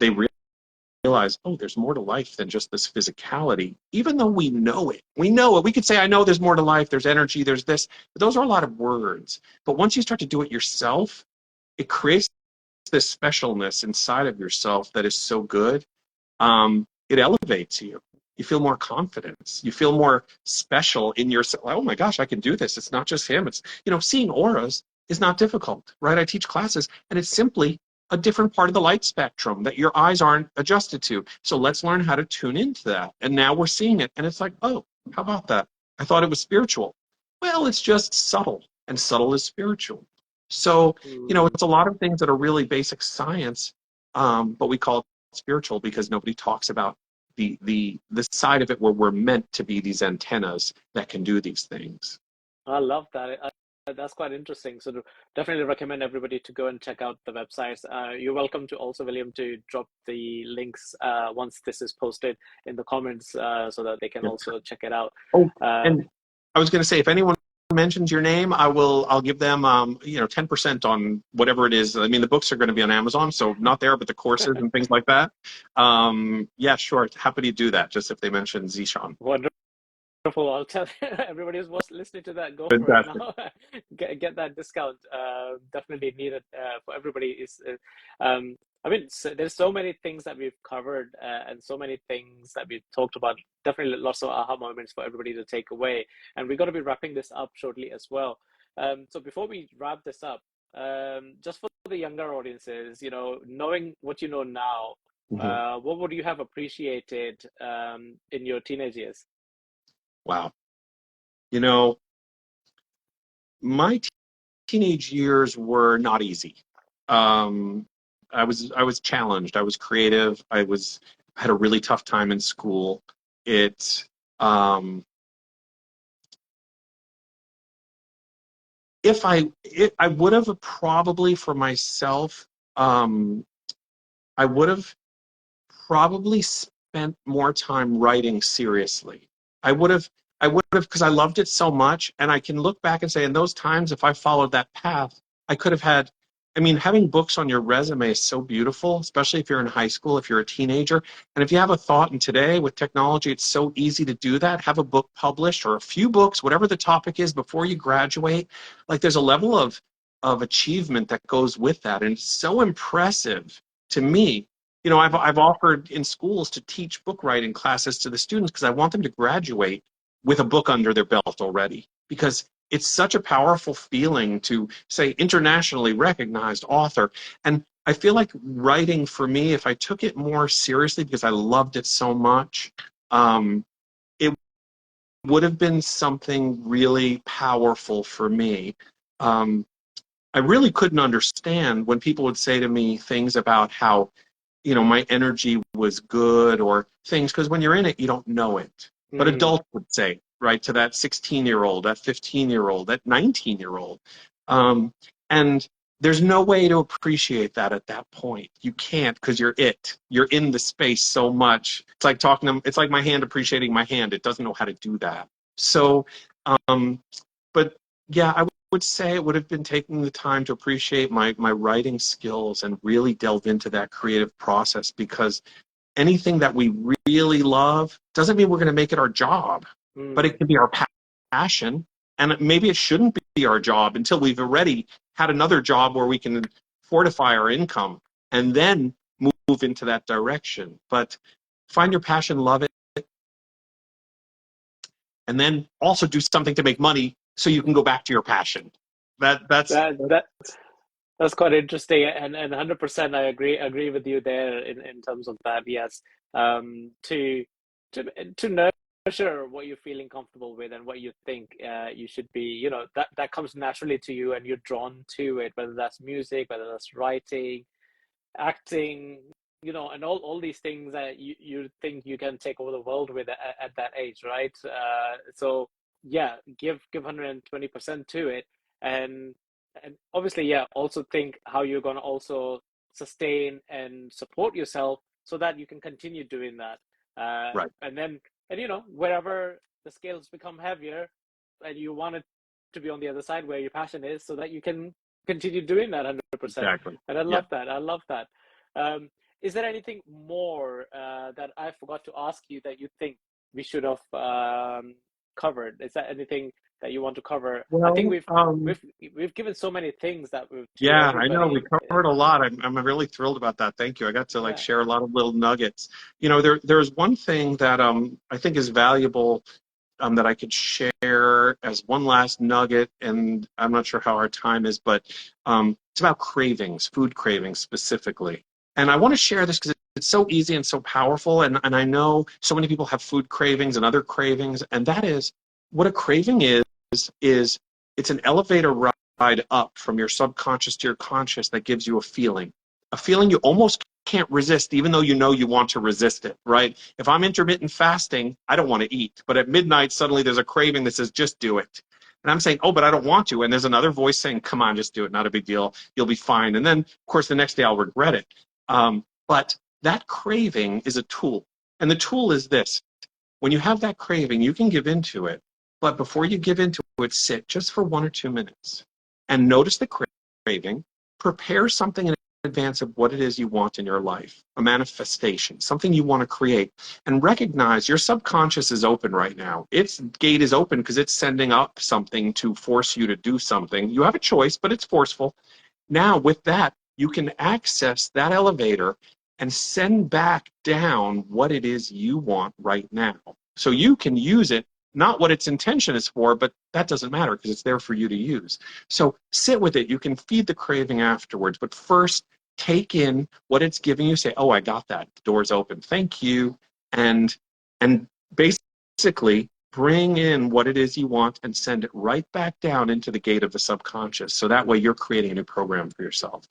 [SPEAKER 2] they realize, oh, there's more to life than just this physicality, even though we know it. We know it. We could say, I know there's more to life, there's energy, there's this, but those are a lot of words. But once you start to do it yourself, it creates this specialness inside of yourself that is so good. It elevates you. You feel more confidence. You feel more special in yourself. Oh my gosh, I can do this. It's not just him. It's, seeing auras is not difficult, right? I teach classes, and it's simply a different part of the light spectrum that your eyes aren't adjusted to. So let's learn how to tune into that. And now we're seeing it. And it's like, oh, how about that? I thought it was spiritual. Well, it's just subtle, and subtle is spiritual. So, it's a lot of things that are really basic science, but we call it spiritual because nobody talks about the side of it where we're meant to be these antennas that can do these things.
[SPEAKER 3] I love that. That's quite interesting. So definitely recommend everybody to go and check out the websites. You're welcome to also, William, to drop the links once this is posted in the comments so that they can
[SPEAKER 2] Yeah.
[SPEAKER 3] also check it out.
[SPEAKER 2] Oh, and I was going to say, if anyone mentions your name, I'll give them 10% on whatever it is. I mean, the books are going to be on Amazon, so not there, but the courses and things like that. Yeah, sure, happy to do that. Just if they mention Zishan.
[SPEAKER 3] Wonderful. I'll tell everybody who's listening to that, go for it
[SPEAKER 2] Fantastic.
[SPEAKER 3] now. Get that discount. Definitely needed for everybody. I mean, there's so many things that we've covered and so many things that we've talked about. Definitely lots of aha moments for everybody to take away. And we're going to be wrapping this up shortly as well. So before we wrap this up, just for the younger audiences, knowing what you know now, what would you have appreciated in your teenage years?
[SPEAKER 2] Wow. My teenage years were not easy. I was challenged. I was creative. I had a really tough time in school. It if I would have probably for myself, I would have probably spent more time writing seriously. I would have, because I loved it so much, and I can look back and say, in those times, if I followed that path, I could have had. I mean, having books on your resume is so beautiful, especially if you're in high school, if you're a teenager, and if you have a thought. And today, with technology, it's so easy to do that. Have a book published or a few books, whatever the topic is, before you graduate. Like, there's a level of achievement that goes with that, and it's so impressive to me. You know, I've offered in schools to teach book writing classes to the students because I want them to graduate with a book under their belt already, because it's such a powerful feeling to say internationally recognized author. And I feel like writing for me, if I took it more seriously because I loved it so much, it would have been something really powerful for me. I really couldn't understand when people would say to me things about how, you know, my energy was good or things, because when you're in it, you don't know it. But adults would say, right, to that 16-year-old, that 15-year-old, that 19-year-old. And there's no way to appreciate that at that point. You can't, because you're it. You're in the space so much. It's like it's like my hand appreciating my hand. It doesn't know how to do that. So, but yeah, I would say it would have been taking the time to appreciate my writing skills and really delve into that creative process, because anything that we really love doesn't mean we're going to make it our job, but it can be our passion. And maybe it shouldn't be our job until we've already had another job where we can fortify our income and then move into that direction. But find your passion, love it, and then also do something to make money so you can go back to your passion. That's
[SPEAKER 3] That that's quite interesting, and 100% I agree with you there in terms of that. Yes, to to nurture what you're feeling comfortable with and what you think you should be. You know, that comes naturally to you, and you're drawn to it. Whether that's music, whether that's writing, acting, you know, and all these things that you think you can take over the world with at that age, right? So yeah, give 120% to it, and obviously, yeah, also think how you're going to also sustain and support yourself so that you can continue doing that.
[SPEAKER 2] right.
[SPEAKER 3] And then, and you know, wherever the scales become heavier and you want it to be on the other side where your passion is, so that you can continue doing that 100%.
[SPEAKER 2] Exactly.
[SPEAKER 3] And I
[SPEAKER 2] Yeah.
[SPEAKER 3] love that. I love that. Is there anything more that I forgot to ask you that you think we should have covered? Is there anything that you want to cover? I think
[SPEAKER 2] Well,
[SPEAKER 3] we've given so many things that to
[SPEAKER 2] yeah, I know we
[SPEAKER 3] everybody.
[SPEAKER 2] covered a lot. I'm really thrilled about that. Thank you. I got to like
[SPEAKER 3] Yeah.
[SPEAKER 2] share a lot of little nuggets. You know, there's one thing that I think is valuable that I could share as one last nugget, and I'm not sure how our time is, but it's about cravings, food cravings specifically. And I want to share this because it's so easy and so powerful, and I know so many people have food cravings and other cravings, and that is what a craving is it's an elevator ride up from your subconscious to your conscious that gives you a feeling you almost can't resist, even though you know you want to resist it, right? If I'm intermittent fasting, I don't want to eat, but at midnight, suddenly there's a craving that says, just do it. And I'm saying, oh, but I don't want to. And there's another voice saying, come on, just do it. Not a big deal. You'll be fine. And then, of course, the next day I'll regret it. But that craving is a tool. And the tool is this. When you have that craving, you can give into it. But before you give into it, sit just for 1 or 2 minutes and notice the craving. Prepare something in advance of what it is you want in your life, a manifestation, something you want to create, and recognize your subconscious is open right now. Its gate is open because it's sending up something to force you to do something. You have a choice, but it's forceful. Now, with that, you can access that elevator and send back down what it is you want right now. So you can use it, not what its intention is for, but that doesn't matter because it's there for you to use. So sit with it. You can feed the craving afterwards, but first take in what it's giving you. Say, oh, I got that. The door's open. Thank you. And basically bring in what it is you want and send it right back down into the gate of the subconscious. So that way you're creating a new program for yourself.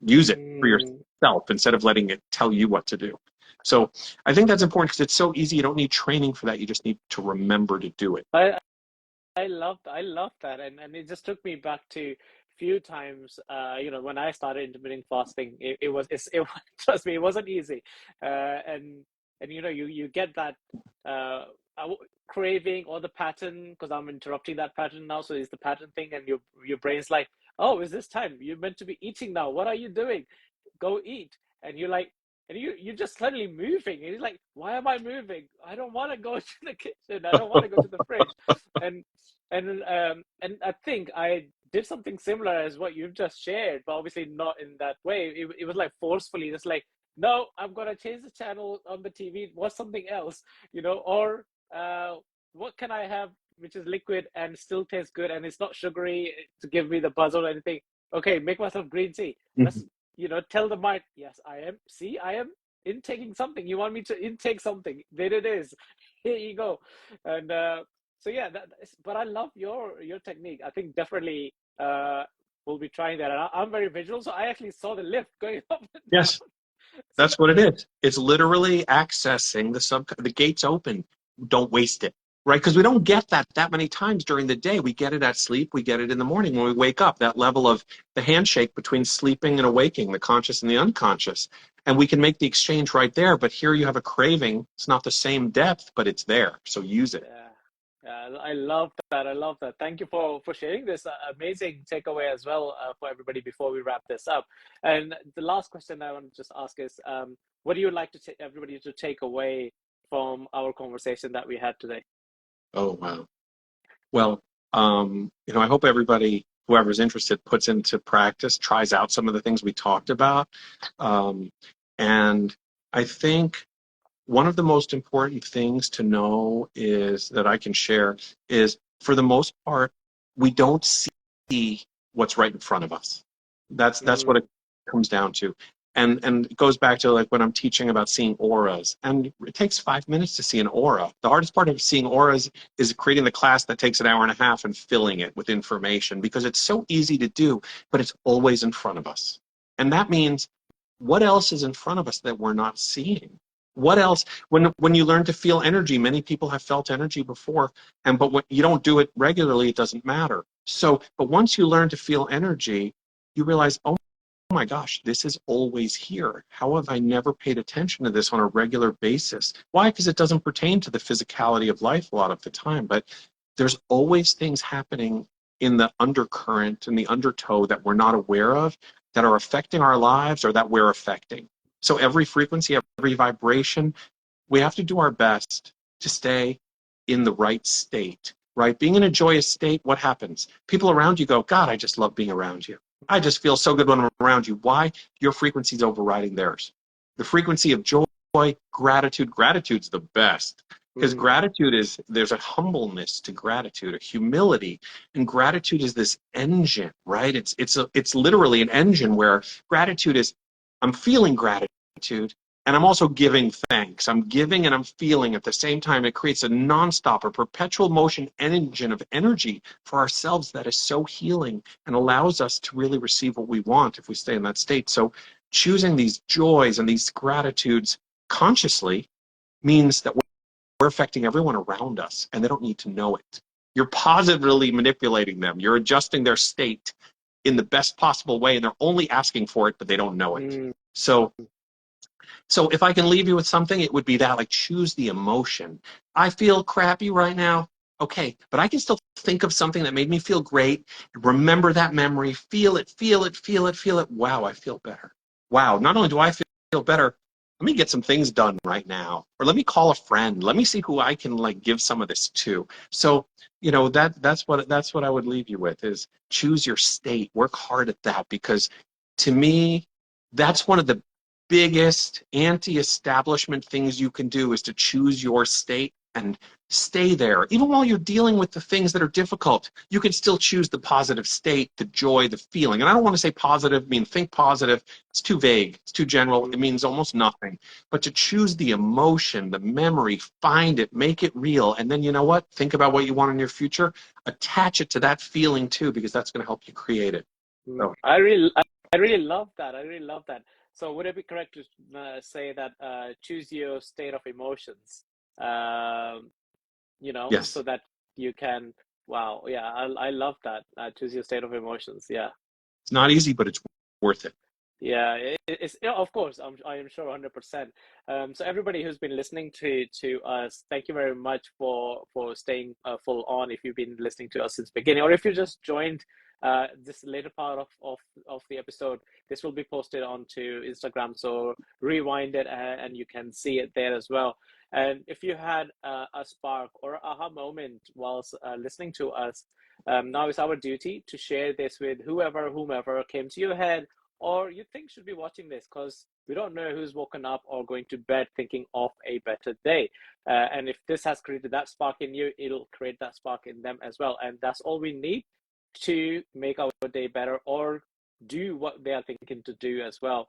[SPEAKER 2] Use it for yourself. itself instead of letting it tell you what to do. So I think that's important because it's so easy. You don't need training for that. You just need to remember to do it.
[SPEAKER 3] I love that, and it just took me back to few times, when I started intermittent fasting. Trust me, it wasn't easy, and you get that uh, craving or the pattern, because I'm interrupting that pattern now. So it's the pattern thing, and your brain's like, oh, is this time? You're meant to be eating now. What are you doing? Go eat. And you're like, and you're just suddenly moving, and you're like, why am I moving? I don't want to go to the kitchen. I don't want to go to the fridge. And and I think I did something similar as what you've just shared, but obviously not in that way. It was like forcefully, just like, no, I'm gonna change the channel on the TV, watch something else, or what can I have which is liquid and still tastes good and it's not sugary to give me the buzz or anything. Okay, make myself green tea. Let's tell the mind, yes, I am. See, I am intaking something. You want me to intake something? There it is. Here you go. And so yeah, but I love your technique. I think definitely we'll be trying that. And I'm very visual, so I actually saw the lift going up and down.
[SPEAKER 2] Yes, that's what it is. It's literally accessing the gates open. Don't waste it, right? Because we don't get that many times during the day. We get it at sleep. We get it in the morning when we wake up. That level of the handshake between sleeping and awaking, the conscious and the unconscious. And we can make the exchange right there. But here you have a craving. It's not the same depth, but it's there. So use it.
[SPEAKER 3] Yeah. Yeah, I love that. I love that. Thank you for sharing this amazing takeaway as well for everybody before we wrap this up. And the last question I want to just ask is, what do you like to everybody to take away from our conversation that we had today?
[SPEAKER 2] Oh, wow. Well, I hope everybody, whoever's interested, puts into practice, tries out some of the things we talked about. And I think one of the most important things to know is that I can share is, for the most part, we don't see what's right in front of us. That's what it comes down to. And it goes back to like when I'm teaching about seeing auras. And it takes 5 minutes to see an aura. The hardest part of seeing auras is creating the class that takes an hour and a half and filling it with information, because it's so easy to do, but it's always in front of us. And that means, what else is in front of us that we're not seeing? What else? When you learn to feel energy, many people have felt energy before, but when you don't do it regularly, it doesn't matter. So, but once you learn to feel energy, you realize, oh my gosh, this is always here. How have I never paid attention to this on a regular basis? Why? Because it doesn't pertain to the physicality of life a lot of the time, but there's always things happening in the undercurrent and the undertow that we're not aware of, that are affecting our lives or that we're affecting. So every frequency, every vibration, we have to do our best to stay in the right state, right? Being in a joyous state, what happens? People around you go, God, I just love being around you. I just feel so good when I'm around you. Why? Your frequency is overriding theirs. The frequency of joy, gratitude. Gratitude's the best, because gratitude is, there's a humbleness to gratitude, a humility, and gratitude is this engine, right? It's literally an engine where gratitude is, I'm feeling gratitude, and I'm also giving thanks. I'm giving and I'm feeling at the same time. It creates a nonstop, a perpetual motion engine of energy for ourselves that is so healing and allows us to really receive what we want if we stay in that state. So choosing these joys and these gratitudes consciously means that we're affecting everyone around us, and they don't need to know it. You're positively manipulating them. You're adjusting their state in the best possible way, and they're only asking for it, but they don't know it. So if I can leave you with something, it would be that, like, choose the emotion. I feel crappy right now. Okay, but I can still think of something that made me feel great. Remember that memory. Feel it, feel it, feel it, feel it. Wow, I feel better. Wow, not only do I feel better, let me get some things done right now. Or let me call a friend. Let me see who I can, like, give some of this to. So, that's what I would leave you with, is choose your state. Work hard at that, because to me, that's one of the biggest anti-establishment things you can do, is to choose your state and stay there. Even while you're dealing with the things that are difficult, you can still choose the positive state, the joy, the feeling. And I don't want to say positive, think positive. It's too vague. It's too general. It means almost nothing. But to choose the emotion, the memory, find it, make it real. And then, you know what? Think about what you want in your future. Attach it to that feeling too, because that's going to help you create it. So.
[SPEAKER 3] I really love that. I really love that. So would it be correct to say that choose your state of emotions, um,
[SPEAKER 2] Yes.
[SPEAKER 3] so that you can, wow, yeah, I love that. Choose your state of emotions. Yeah.
[SPEAKER 2] It's not easy, but it's worth it.
[SPEAKER 3] Yeah, it's yeah, of course. I am sure 100%. So everybody who's been listening to us, thank you very much for staying full on. If you've been listening to us since beginning, or if you just joined this later part of the episode, this will be posted onto Instagram. So rewind it and you can see it there as well. And if you had a spark or aha moment whilst listening to us, now it's our duty to share this with whomever came to your head or you think should be watching this because we don't know who's woken up or going to bed thinking of a better day. And if this has created that spark in you, it'll create that spark in them as well. And that's all we need to make our day better or do what they are thinking to do as well.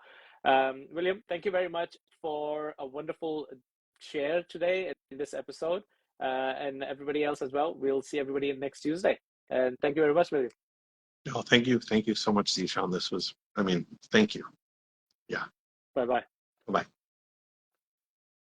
[SPEAKER 3] William, thank you very much for a wonderful share today in this episode. And everybody else as well. We'll see everybody next Tuesday. And thank you very much, William.
[SPEAKER 2] No, thank you. Thank you so much, Zishan. This was, thank you. Yeah.
[SPEAKER 3] Bye bye.
[SPEAKER 2] Bye-bye.